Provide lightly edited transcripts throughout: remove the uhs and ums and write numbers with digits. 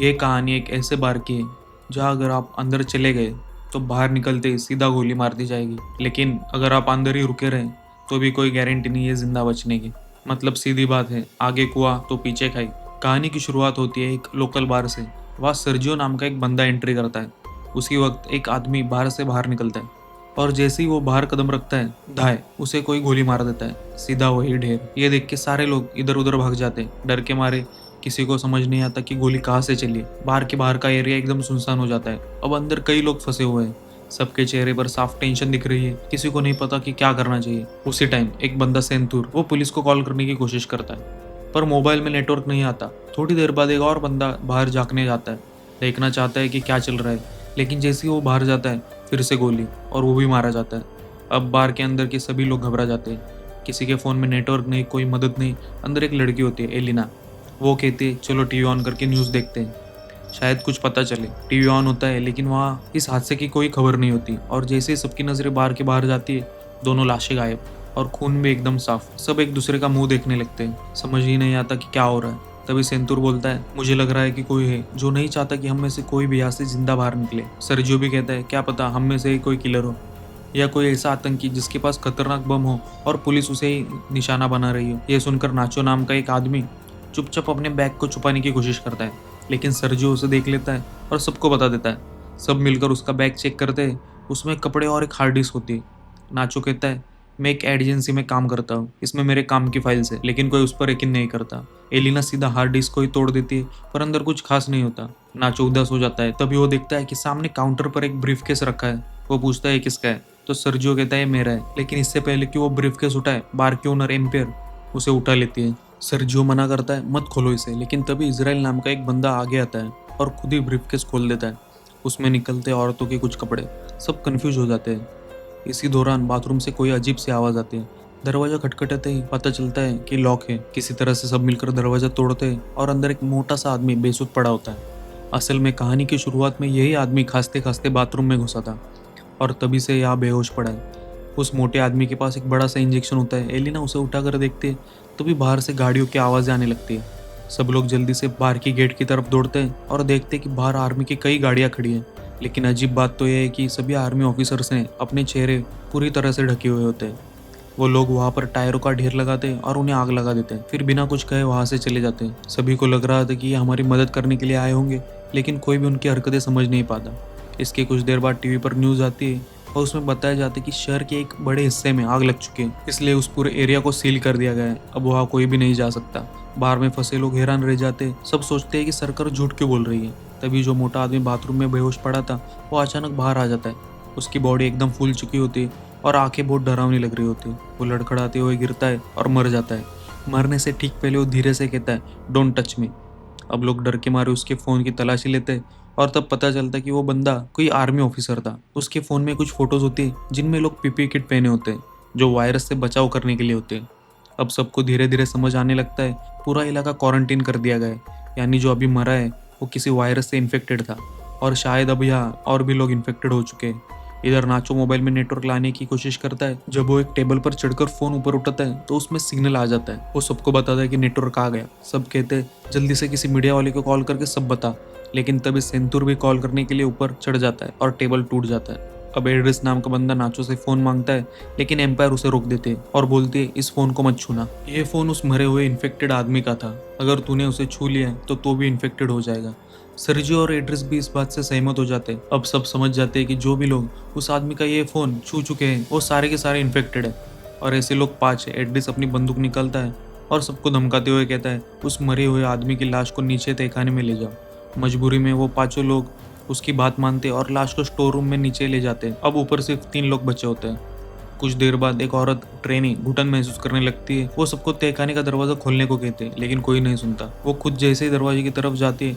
ये कहानी एक ऐसे बार की है जहाँ अगर आप अंदर चले गए तो बाहर निकलते ही सीधा गोली मार दी जाएगी, लेकिन अगर आप अंदर ही रुके रहे तो भी कोई गारंटी नहीं है जिंदा बचने की। मतलब सीधी बात है, आगे कुआ तो पीछे खाई। कहानी की शुरुआत होती है एक लोकल बार से। वहाँ सर्जियो नाम का एक बंदा एंट्री करता है। उसी वक्त एक आदमी बाहर से बाहर निकलता है और जैसे ही वो बाहर कदम रखता है, धाय उसे कोई गोली मार देता है, सीधा वही ढेर। ये देख के सारे लोग इधर उधर भाग जाते हैं डर के मारे। किसी को समझ नहीं आता कि गोली कहाँ से चली। बाहर का एरिया एकदम सुनसान हो जाता है। अब अंदर कई लोग फंसे हुए हैं। सबके चेहरे पर साफ टेंशन दिख रही है। किसी को नहीं पता कि क्या करना चाहिए। उसी टाइम एक बंदा सेंतूर वो पुलिस को कॉल करने की कोशिश करता है, पर मोबाइल में नेटवर्क नहीं आता। थोड़ी देर बाद एक और बंदा बाहर झांकने जाता है, देखना चाहता है कि क्या चल रहा है, लेकिन जैसे ही वो बाहर जाता है फिर से गोली, और वो भी मारा जाता है। अब बार के अंदर के सभी लोग घबरा जाते हैं। किसी के फ़ोन में नेटवर्क नहीं, कोई मदद नहीं। अंदर एक लड़की होती है, एलिना। वो कहती है चलो टीवी ऑन करके न्यूज़ देखते हैं, शायद कुछ पता चले। टीवी ऑन होता है लेकिन वहाँ इस हादसे की कोई खबर नहीं होती। और जैसे ही सबकी नज़रें बार के बाहर जाती है, दोनों लाशें गायब और खून भी एकदम साफ। सब एक दूसरे का मुंह देखने लगते हैं, समझ ही नहीं आता कि क्या हो रहा है। तभी सेंतूर बोलता है मुझे लग रहा है कि कोई है जो नहीं चाहता कि हम में से कोई भी यहाँ से जिंदा बाहर निकले। सर्जियो भी कहता है क्या पता हम में से ही कोई किलर हो, या कोई ऐसा आतंकी जिसके पास खतरनाक बम हो और पुलिस उसे ही निशाना बना रही हो। ये सुनकर नाचो नाम का एक आदमी चुपचाप अपने बैग को छुपाने की कोशिश करता है, लेकिन सर्जियो उसे देख लेता है और सबको बता देता है। सब मिलकर उसका बैग चेक करते हैं। उसमें कपड़े और एक हार्ड डिस्क होती है। नाचो कहता है मैं एक एजेंसी में काम करता हूँ, इसमें मेरे काम की फाइल्स है, लेकिन कोई उस पर यकीन नहीं करता। एलिना सीधा हार्ड डिस्क को ही तोड़ देती है, पर अंदर कुछ खास नहीं होता। नाचो उदास हो जाता है। तभी वो देखता है कि सामने काउंटर पर एक ब्रीफकेस रखा है। वो पूछता है किसका है, तो सर्जियो कहता है मेरा है। लेकिन इससे पहले कि वो ब्रीफकेस उठाए, बार की ओनर एम्पेयर उसे उठा लेती है। सर्जियो मना करता है मत खोलो इसे, लेकिन तभी इजराइल नाम का एक बंदा आगे आता है और खुद ही ब्रीफकेस खोल देता है। उसमें निकलते औरतों के कुछ कपड़े। सब कंफ्यूज हो जाते हैं। इसी दौरान बाथरूम से कोई अजीब सी आवाज़ आती है। दरवाजा खटखटाते ही पता चलता है कि लॉक है। किसी तरह से सब मिलकर दरवाजा तोड़ते हैं और अंदर एक मोटा सा आदमी बेसुध पड़ा होता है। असल में कहानी की शुरुआत में यही आदमी खांसते खांसते बाथरूम में घुसा था और तभी से यहाँ बेहोश पड़ा है। उस मोटे आदमी के पास एक बड़ा सा इंजेक्शन होता है। एलिना उसे उठाकर देखते है, तभी बाहर से गाड़ियों की आवाज़ें आने लगती है। सब लोग जल्दी से बाहर की गेट की तरफ दौड़ते हैं और देखते हैं कि बाहर आर्मी की कई गाड़ियां खड़ी हैं। लेकिन अजीब बात तो यह है कि सभी आर्मी ऑफिसर्स ने अपने चेहरे पूरी तरह से ढके हुए होते हैं। वो लोग वहाँ पर टायरों का ढेर लगाते हैं और उन्हें आग लगा देते हैं, फिर बिना कुछ कहे वहाँ से चले जाते हैं। सभी को लग रहा था कि ये हमारी मदद करने के लिए आए होंगे, लेकिन कोई भी उनकी हरकतें समझ नहीं पाता। इसके कुछ देर बाद टीवी पर न्यूज़ आती है और उसमें बताया जाता है कि शहर के एक बड़े हिस्से में आग लग चुकी है, इसलिए उस पूरे एरिया को सील कर दिया गया है। अब वहाँ कोई भी नहीं जा सकता। बाहर में फंसे लोग हैरान रह जाते हैं। सब सोचते हैं कि सरकार झूठ क्यों बोल रही है। तभी जो मोटा आदमी बाथरूम में बेहोश पड़ा था वो अचानक बाहर आ जाता है। उसकी बॉडी एकदम फूल चुकी होती है और आंखें बहुत डरावनी लग रही होती है। वो लड़खड़ाते हुए गिरता है और मर जाता है। मरने से ठीक पहले वो धीरे से कहता है डोंट टच मी। अब लोग डर के मारे उसके फ़ोन की तलाशी लेते हैं और तब पता चलता है कि वो बंदा कोई आर्मी ऑफिसर था। उसके फ़ोन में कुछ फ़ोटोज़ होती है जिनमें लोग पीपी किट पहने होते हैं, जो वायरस से बचाव करने के लिए होते हैं। अब सबको धीरे धीरे समझ आने लगता है पूरा इलाका क्वारंटीन कर दिया गया है, यानी जो अभी मरा है वो किसी वायरस से इन्फेक्टेड था और शायद अब यहाँ और भी लोग इन्फेक्टेड हो चुके हैं। इधर नाचो मोबाइल में नेटवर्क लाने की कोशिश करता है। जब वो एक टेबल पर चढ़कर फोन ऊपर उठाता है तो उसमें सिग्नल आ जाता है। वो सबको बताता है कि नेटवर्क आ गया। सब कहते हैं जल्दी से किसी मीडिया वाले को कॉल करके सब बता। लेकिन तभी सेंतूर भी कॉल करने के लिए ऊपर चढ़ जाता है और टेबल टूट जाता है। अब एड्रेस नाम का बंदा नाचो से फोन मांगता है, लेकिन एम्पायर उसे रोक देते हैं और बोलते हैं इस फोन को मत छूना। ये फोन उस मरे हुए इन्फेक्टेड आदमी का था, अगर तूने उसे छू लिया तो भी इन्फेक्टेड हो जाएगा। सर्जियो और एड्रेस भी इस बात से सहमत हो जाते हैं। अब सब समझ जाते हैं कि जो भी लोग उस आदमी का ये फ़ोन छू चुके हैं वो सारे के सारे इन्फेक्टेड है। और ऐसे लोग 5 है। एड्रेस अपनी बंदूक निकालता है और सबको धमकाते हुए कहता है उस मरे हुए आदमी की लाश को नीचे तहखाने में ले जाओ। मजबूरी में वो 5 लोग उसकी बात मानते और लाश को स्टोर रूम में नीचे ले जाते हैं। अब ऊपर सिर्फ 3 लोग बचे होते हैं। कुछ देर बाद एक औरत ट्रेनी घुटन महसूस करने लगती है। वो सबको तहखाने का दरवाजा खोलने को कहते हैं, लेकिन कोई नहीं सुनता। वो खुद जैसे ही दरवाजे की तरफ जाती है,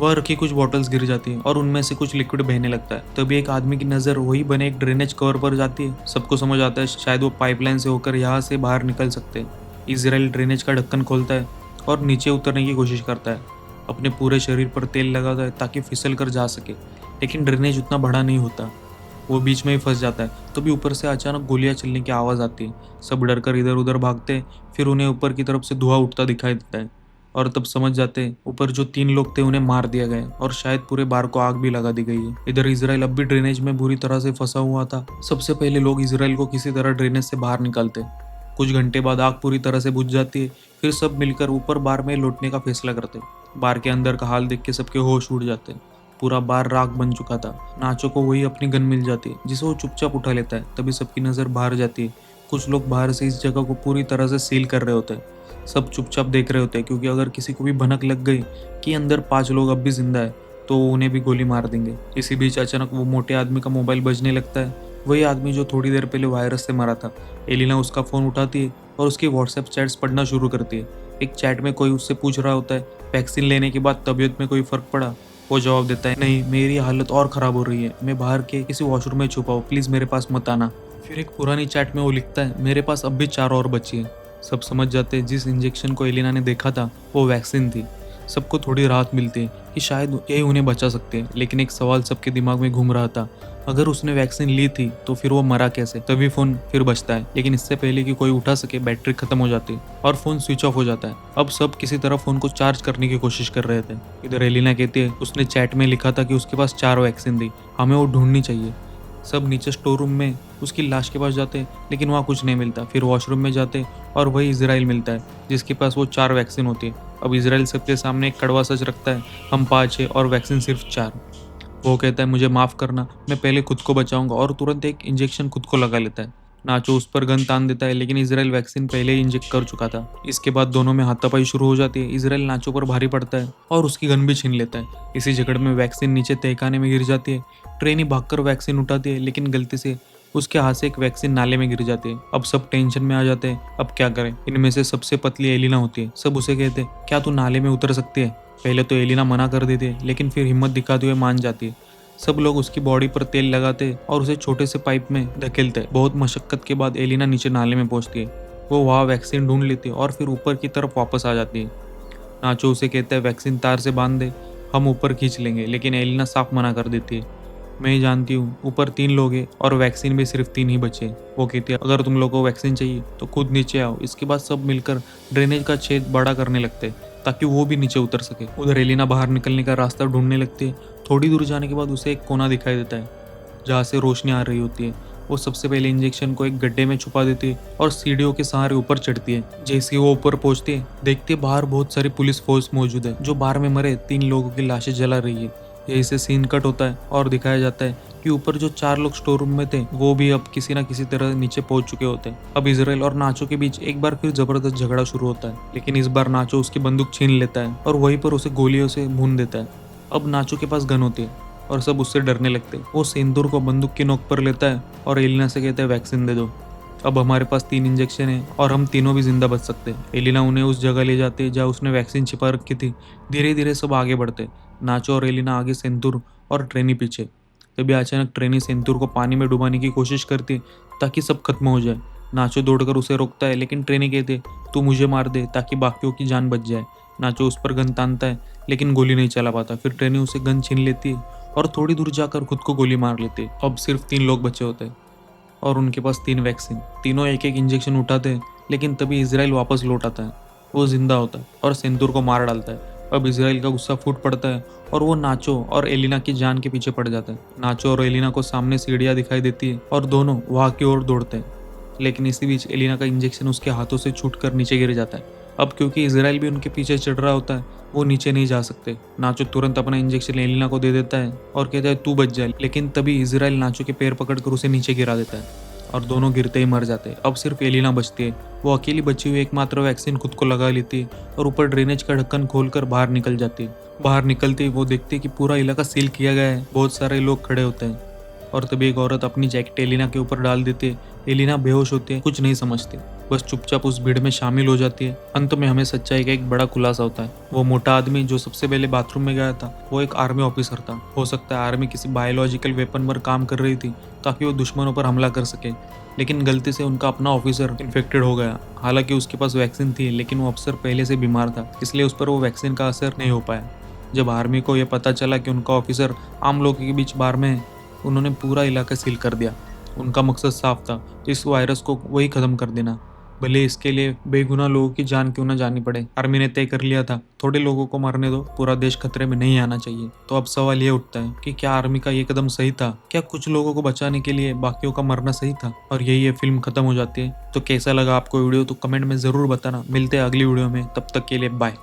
वह रखी कुछ बॉटल्स गिर जाती है और उनमें से कुछ लिक्विड बहने लगता है। तभी एक आदमी की नज़र वही बने एक ड्रेनेज कवर पर जाती है। सबको समझ आता है शायद वो पाइपलाइन से होकर यहाँ से बाहर निकल सकते हैं। इजराइल ड्रेनेज का ढक्कन खोलता है और नीचे उतरने की कोशिश करता है। अपने पूरे शरीर पर तेल लगाता है ताकि फिसल कर जा सके, लेकिन ड्रेनेज उतना बड़ा नहीं होता। वो बीच में ही फंस जाता है। तभी ऊपर से अचानक गोलियां चलने की आवाज़ आती है। सब डरकर इधर उधर भागते हैं। फिर उन्हें ऊपर की तरफ से धुआं उठता दिखाई देता है। और तब समझ जाते ऊपर जो 3 लोग थे उन्हें मार दिया गया और शायद पूरे बार को आग भी लगा दी गई है। इधर इजराइल अब भी ड्रेनेज में बुरी तरह से फंसा हुआ था। सबसे पहले लोग इजराइल को किसी तरह ड्रेनेज से बाहर निकालते। कुछ घंटे बाद आग पूरी तरह से बुझ जाती है। फिर सब मिलकर ऊपर बार में लौटने का फैसला करते। बार के अंदर का हाल देख के सबके होश उड़ जाते। पूरा बार राख बन चुका था। नाचो को वही अपनी गन मिल जाती है जिसे वो चुपचाप उठा लेता है। तभी सबकी नज़र बाहर जाती है। कुछ लोग बाहर से इस जगह को पूरी तरह से सील कर रहे होते हैं। सब चुपचाप देख रहे होते हैं क्योंकि अगर किसी को भी भनक लग गई कि अंदर 5 लोग अब भी जिंदा है तो वो उन्हें भी गोली मार देंगे। इसी बीच अचानक वो मोटे आदमी का मोबाइल बजने लगता है। वही आदमी जो थोड़ी देर पहले वायरस से मरा था। एलिना उसका फ़ोन उठाती है और उसकी व्हाट्सएप चैट्स पढ़ना शुरू करती है। एक चैट में कोई उससे पूछ रहा होता है वैक्सीन लेने के बाद तबीयत में कोई फ़र्क पड़ा। वो जवाब देता है नहीं, मेरी हालत और ख़राब हो रही है, मैं बाहर के किसी वॉशरूम में छुपा हूँ, प्लीज़ मेरे पास मत आना। फिर एक पुरानी चैट में वो लिखता है मेरे पास अब भी 4 और बची है। सब समझ जाते हैं जिस इंजेक्शन को एलिना ने देखा था वो वैक्सीन थी। सबको थोड़ी राहत मिलती है कि शायद यही उन्हें बचा सकते हैं। लेकिन एक सवाल सबके दिमाग में घूम रहा था, अगर उसने वैक्सीन ली थी तो फिर वो मरा कैसे। तभी फ़ोन फिर बजता है लेकिन इससे पहले कि कोई उठा सके बैटरी खत्म हो जाती है और फ़ोन स्विच ऑफ हो जाता है। अब सब किसी तरह फ़ोन को चार्ज करने की कोशिश कर रहे थे। इधर एलिना कहती है उसने चैट में लिखा था कि उसके पास 4 वैक्सीन थी, हमें वो ढूंढनी चाहिए। सब नीचे स्टोर रूम में उसकी लाश के पास जाते लेकिन वहाँ कुछ नहीं मिलता। फिर वॉशरूम में जाते और वही इजराइल मिलता है जिसके पास वो 4 वैक्सीन होती है। अब इजराइल सबके सामने एक कड़वा सच रखता है, हम 5 है और वैक्सीन सिर्फ 4। वो कहता है मुझे माफ़ करना, मैं पहले खुद को बचाऊंगा, और तुरंत एक इंजेक्शन खुद को लगा लेता है। नाचो उस पर गन तान देता है लेकिन इजराइल वैक्सीन पहले ही इंजेक्ट कर चुका था। इसके बाद दोनों में हाथापाई शुरू हो जाती है। इजराइल नाचो पर भारी पड़ता है और उसकी गन भी छीन लेता है। इसी झगड़ में वैक्सीन नीचे तहखाने में गिर जाती है। ट्रेनी भागकर वैक्सीन उठाती है लेकिन गलती से उसके हाथ से एक वैक्सीन नाले में गिर जाती है। अब सब टेंशन में आ जाते हैं, अब क्या करें। इनमें से सबसे पतली एलिना होती है। सब उसे कहते हैं क्या तू नाले में उतर सकती है। पहले तो एलिना मना कर देती है लेकिन फिर हिम्मत दिखाते हुए मान जाती है। सब लोग उसकी बॉडी पर तेल लगाते और उसे छोटे से पाइप में धकेलते। बहुत मशक्कत के बाद एलिना नीचे नाले में पहुंचती है। वो वहाँ वैक्सीन ढूंढ लेती है और फिर ऊपर की तरफ वापस आ जाती है। नाचो उसे कहता है वैक्सीन तार से बांध दे, हम ऊपर खींच लेंगे, लेकिन एलिना साफ मना कर देती है। मैं जानती हूँ ऊपर 3 लोग हैं और वैक्सीन भी सिर्फ 3 ही बचे। वो कहती है अगर तुम लोगों को वैक्सीन चाहिए तो खुद नीचे आओ। इसके बाद सब मिलकर ड्रेनेज का छेद बड़ा करने लगते हैं ताकि वो भी नीचे उतर सके। उधर एलिना बाहर निकलने का रास्ता ढूंढने लगती है। थोड़ी दूर जाने के बाद उसे एक कोना दिखाई देता है जहाँ से रोशनी आ रही होती है। वो सबसे पहले इंजेक्शन को एक गड्ढे में छुपा देती है और सीढ़ियों के सहारे ऊपर चढ़ती है। जैसे ही वो ऊपर पहुंचती है देखती है बाहर बहुत सारी पुलिस फोर्स मौजूद है जो बाहर में मरे 3 लोगों की लाशें जला रही है। यही से सीन कट होता है और दिखाया जाता है कि ऊपर जो 4 लोग स्टोर रूम में थे वो भी अब किसी न किसी तरह नीचे पहुंच चुके होते हैं। अब इजराइल और नाचो के बीच एक बार फिर जबरदस्त झगड़ा शुरू होता है लेकिन इस बार नाचो उसकी बंदूक छीन लेता है और वहीं पर उसे गोलियों से भून देता है। अब नाचो के पास गन होती है और सब उससे डरने लगते हैं। वो सिंदूर को बंदूक की नोक पर लेता है और एलिना से कहता है वैक्सीन दे दो, अब हमारे पास 3 इंजेक्शन है और हम तीनों भी जिंदा बच सकते हैं। एलिना उन्हें उस जगह ले जाते जहाँ उसने वैक्सीन छिपा रखी थी। धीरे धीरे सब आगे बढ़ते, नाचो और एलिना आगे, सिंदूर और ट्रेनी पीछे। तभी अचानक ट्रेनी सिंदूर को पानी में डुबाने की कोशिश करती है ताकि सब खत्म हो जाए। नाचो दौड़कर उसे रोकता है लेकिन ट्रेनी कहती है तू मुझे मार दे ताकि बाकियों की जान बच जाए। नाचो उस पर गन तानता है लेकिन गोली नहीं चला पाता। फिर ट्रेनी उसे गन छीन लेती है और थोड़ी दूर जाकर खुद को गोली मार लेते। अब सिर्फ 3 लोग बचे होते हैं और उनके पास 3 वैक्सीन। तीनों एक एक इंजेक्शन उठाते हैं लेकिन तभी इजराइल वापस लौट आता है। वो जिंदा होता है और सिंदूर को मार डालता है। अब इजराइल का गुस्सा फूट पड़ता है और वो नाचो और एलिना की जान के पीछे पड़ जाता है। नाचो और एलिना को सामने सीढ़ियाँ दिखाई देती है और दोनों वहाँ की ओर दौड़ते हैं लेकिन इसी बीच एलिना का इंजेक्शन उसके हाथों से छूटकर नीचे गिर जाता है। अब क्योंकि इजराइल भी उनके पीछे चढ़ रहा होता है वो नीचे नहीं जा सकते। नाचो तुरंत अपना इंजेक्शन एलिना को दे देता है और कहता है तू बच जाए, लेकिन तभी इजराइल नाचो के पैर पकड़कर उसे नीचे गिरा देता है और दोनों गिरते ही मर जाते हैं। अब सिर्फ एलिना बचती है। वो अकेली बची हुई एकमात्र वैक्सीन खुद को लगा लेती है और ऊपर ड्रेनेज का ढक्कन खोलकर बाहर निकल जाती है। बाहर निकलते ही वो देखती है कि पूरा इलाका सील किया गया है, बहुत सारे लोग खड़े होते हैं और तभी एक औरत अपनी जैकेट एलिना के ऊपर डाल देती है। एलिना बेहोश होती है, कुछ नहीं समझती, बस चुपचाप उस भीड़ में शामिल हो जाती है। अंत में हमें सच्चाई का एक बड़ा खुलासा होता है। वो मोटा आदमी जो सबसे पहले बाथरूम में गया था वो एक आर्मी ऑफिसर था। हो सकता है आर्मी किसी बायोलॉजिकल वेपन पर काम कर रही थी ताकि वो दुश्मनों पर हमला कर सके, लेकिन गलती से उनका अपना ऑफिसर इन्फेक्टेड हो गया। हालांकि उसके पास वैक्सीन थी लेकिन वो अफसर पहले से बीमार था, इसलिए उस पर वो वैक्सीन का असर नहीं हो पाया। जब आर्मी को यह पता चला कि उनका ऑफिसर आम लोगों के बीच बाहर में है, उन्होंने पूरा इलाका सील कर दिया। उनका मकसद साफ था, इस वायरस को वही ख़त्म कर देना। भले इसके लिए बेगुनाह लोगों की जान क्यों ना जानी पड़े। आर्मी ने तय कर लिया था, थोड़े लोगों को मरने दो, पूरा देश खतरे में नहीं आना चाहिए। तो अब सवाल ये उठता है कि क्या आर्मी का ये कदम सही था? क्या कुछ लोगों को बचाने के लिए बाकियों का मरना सही था? और यही ये फिल्म खत्म हो जाती है। तो कैसा लगा आपको वीडियो? तो कमेंट में जरूर बताना। मिलते हैं अगली वीडियो में, तब तक के लिए बाय।